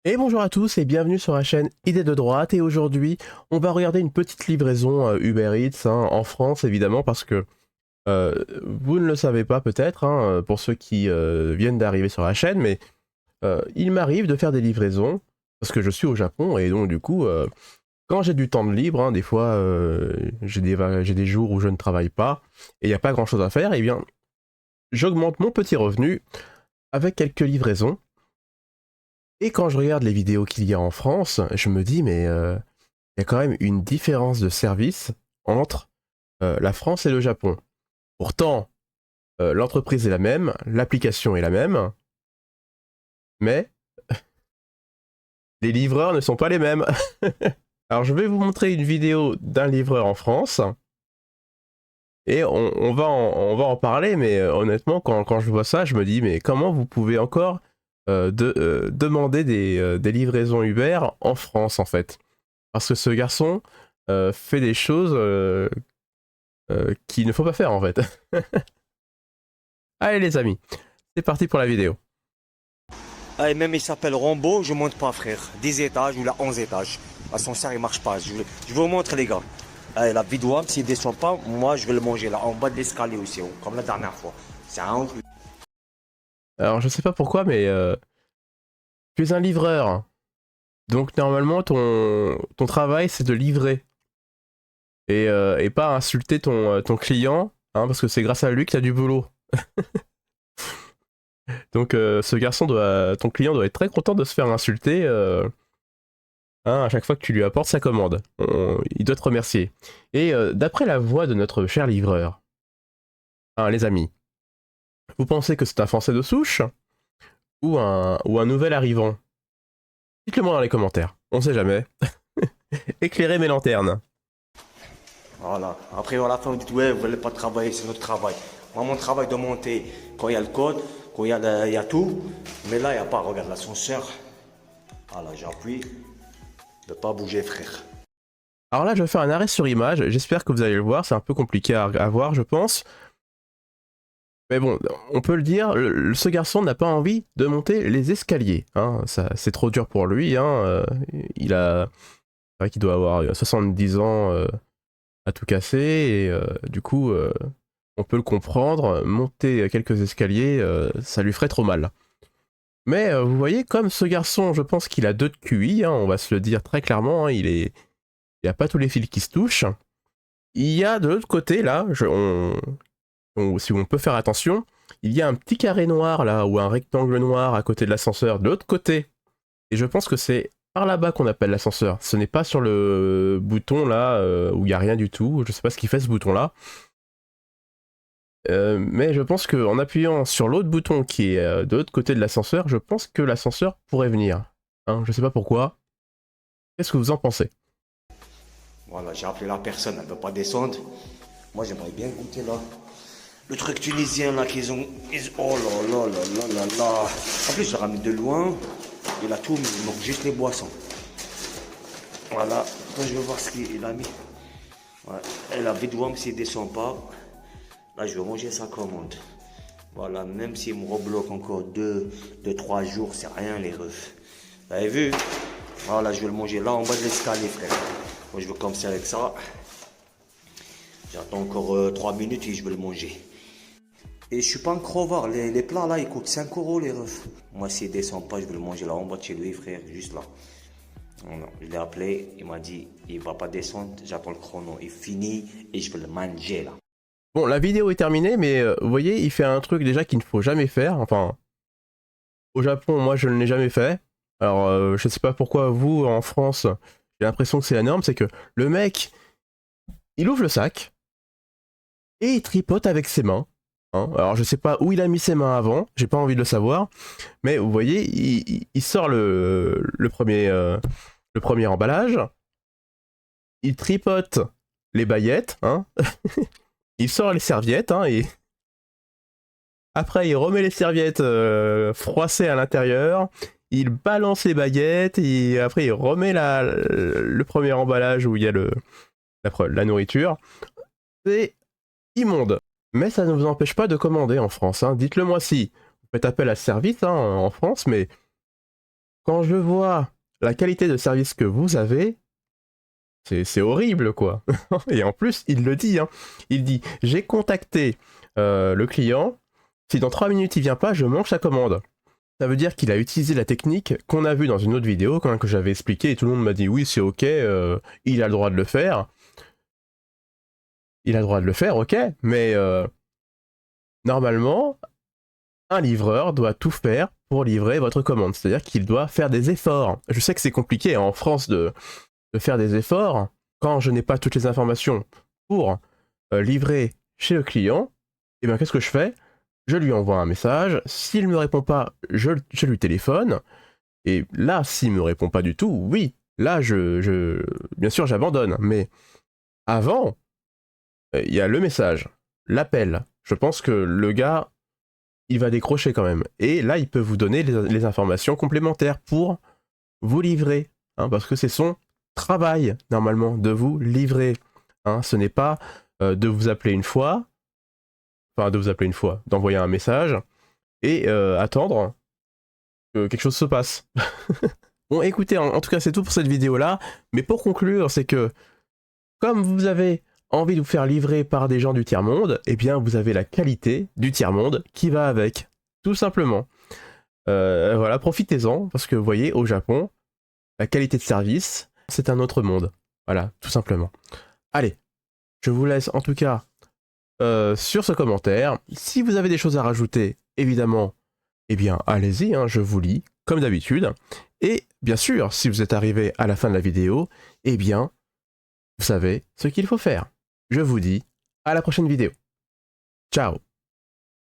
Et bonjour à tous et bienvenue sur la chaîne Idées de droite, et aujourd'hui on va regarder une petite livraison Uber Eats en France, évidemment, parce que vous ne le savez pas peut-être, pour ceux qui viennent d'arriver sur la chaîne, mais il m'arrive de faire des livraisons parce que je suis au Japon, et donc du coup quand j'ai du temps de libre, des fois j'ai des jours où je ne travaille pas et il n'y a pas grand chose à faire, et bien j'augmente mon petit revenu avec quelques livraisons. Et quand je regarde les vidéos qu'il y a en France, je me dis, mais il y a quand même une différence de service entre la France et le Japon. Pourtant, l'entreprise est la même, l'application est la même, mais les livreurs ne sont pas les mêmes. Alors je vais vous montrer une vidéo d'un livreur en France, et on va en parler, mais honnêtement, quand je vois ça, je me dis, mais comment vous pouvez encore demander des livraisons Uber en France, en fait? Parce que ce garçon fait des choses qu'il ne faut pas faire, en fait. Allez les amis, c'est parti pour la vidéo. Ah, et même il s'appelle Rambo, je monte pas frère. 10 étages ou là 11 étages. L'ascenseur il marche pas. Je vous montre les gars. Ah, la vidéo, s'il descend pas, moi je vais le manger là en bas de l'escalier aussi, comme la dernière fois. C'est un truc. Alors je sais pas pourquoi, mais tu es un livreur. Donc normalement ton travail c'est de livrer. Et pas insulter ton client, parce que c'est grâce à lui que tu as du boulot. Donc ce garçon ton client doit être très content de se faire insulter à chaque fois que tu lui apportes sa commande. Il doit te remercier. Et d'après la voix de notre cher livreur, les amis, vous pensez que c'est un Français de souche ou un nouvel arrivant? Dites-le moi dans les commentaires. On sait jamais. Éclairez mes lanternes. Voilà. Après à la fin vous dites ouais vous voulez pas travailler, c'est notre travail. Moi mon travail de monter quand il y a le code, quand il y a tout. Mais là il n'y a pas, regarde l'ascenseur. Voilà, j'appuie. Ne pas bouger frère. Alors là, je vais faire un arrêt sur image. J'espère que vous allez le voir. C'est un peu compliqué à voir, je pense. Mais bon, on peut le dire, ce garçon n'a pas envie de monter les escaliers. C'est trop dur pour lui. Il a, c'est vrai qu'il doit avoir 70 ans à tout casser. Et du coup, on peut le comprendre. Monter quelques escaliers, ça lui ferait trop mal. Mais vous voyez, comme ce garçon, je pense qu'il a 2 de QI. On va se le dire très clairement. Il n'y a pas tous les fils qui se touchent. Il y a de l'autre côté, là, si on peut faire attention, il y a un petit carré noir là, ou un rectangle noir à côté de l'ascenseur, de l'autre côté. Et je pense que c'est par là-bas qu'on appelle l'ascenseur. Ce n'est pas sur le bouton là, où il n'y a rien du tout. Je sais pas ce qu'il fait ce bouton là. Mais je pense qu'en appuyant sur l'autre bouton qui est de l'autre côté de l'ascenseur, je pense que l'ascenseur pourrait venir. Je sais pas pourquoi. Qu'est-ce que vous en pensez? Voilà, j'ai appelé la personne, elle ne veut pas descendre. Moi j'aimerais bien goûter là. Le truc tunisien là qu'ils ont. Oh là là là là là là. En plus, je ramène de loin. Il a tout, mais il manque juste les boissons. Voilà. Attends, je vais voir ce qu'il a mis. Ouais. Et la vidéo, s'il descend pas, là, je vais manger sa commande. Voilà, même s'il me rebloque encore 3 jours, c'est rien les refs. Vous avez vu? Voilà, je vais le manger là en bas de l'escalier, frère. Moi, je vais commencer avec ça. J'attends encore 3 minutes et je vais le manger. Et je suis pas un crevard, les plats là ils coûtent 5 euros les refs. Moi s'il descend pas, je vais le manger là en bas de chez lui frère, juste là. Non, je l'ai appelé, il m'a dit il va pas descendre, j'attends le chrono, il finit et je vais le manger là. Bon, la vidéo est terminée, mais vous voyez, il fait un truc déjà qu'il ne faut jamais faire. Enfin, au Japon, moi je ne l'ai jamais fait. Alors, je sais pas pourquoi vous, en France, j'ai l'impression que c'est la norme, c'est que le mec, il ouvre le sac et il tripote avec ses mains. Alors, je sais pas où il a mis ses mains avant, j'ai pas envie de le savoir, mais vous voyez, il sort le premier emballage, il tripote les baguettes, il sort les serviettes, et après il remet les serviettes froissées à l'intérieur, il balance les baguettes, et après il remet le premier emballage où il y a la nourriture. C'est immonde. Mais ça ne vous empêche pas de commander en France. Dites-le moi si vous faites appel à ce service en France, mais quand je vois la qualité de service que vous avez, c'est horrible, quoi. Et en plus, il le dit, hein. Il dit, j'ai contacté le client, si dans 3 minutes il vient pas, je mange sa commande. Ça veut dire qu'il a utilisé la technique qu'on a vue dans une autre vidéo, que j'avais expliqué, et tout le monde m'a dit, oui, c'est ok, il a le droit de le faire. Il a le droit de le faire, ok, mais normalement, un livreur doit tout faire pour livrer votre commande. C'est-à-dire qu'il doit faire des efforts. Je sais que c'est compliqué en France de faire des efforts quand je n'ai pas toutes les informations pour livrer chez le client. Et bien qu'est-ce que je fais? Je lui envoie un message. S'il ne me répond pas, je lui téléphone. Et là, s'il me répond pas du tout, oui, là, bien sûr, j'abandonne. Mais avant, il y a le message, l'appel. Je pense que le gars, il va décrocher quand même. Et là, il peut vous donner les informations complémentaires pour vous livrer. Hein, parce que c'est son travail, normalement, de vous livrer. Hein, ce n'est pas de vous appeler une fois, d'envoyer un message et attendre que quelque chose se passe. Bon, écoutez, en tout cas, c'est tout pour cette vidéo-là. Mais pour conclure, c'est que, comme vous avez envie de vous faire livrer par des gens du tiers-monde, eh bien, vous avez la qualité du tiers-monde qui va avec. Tout simplement. Voilà, profitez-en, parce que vous voyez, au Japon, la qualité de service, c'est un autre monde. Voilà, tout simplement. Allez, je vous laisse en tout cas sur ce commentaire. Si vous avez des choses à rajouter, évidemment, eh bien, allez-y, hein, je vous lis, comme d'habitude. Et bien sûr, si vous êtes arrivé à la fin de la vidéo, eh bien, vous savez ce qu'il faut faire. Je vous dis à la prochaine vidéo. Ciao!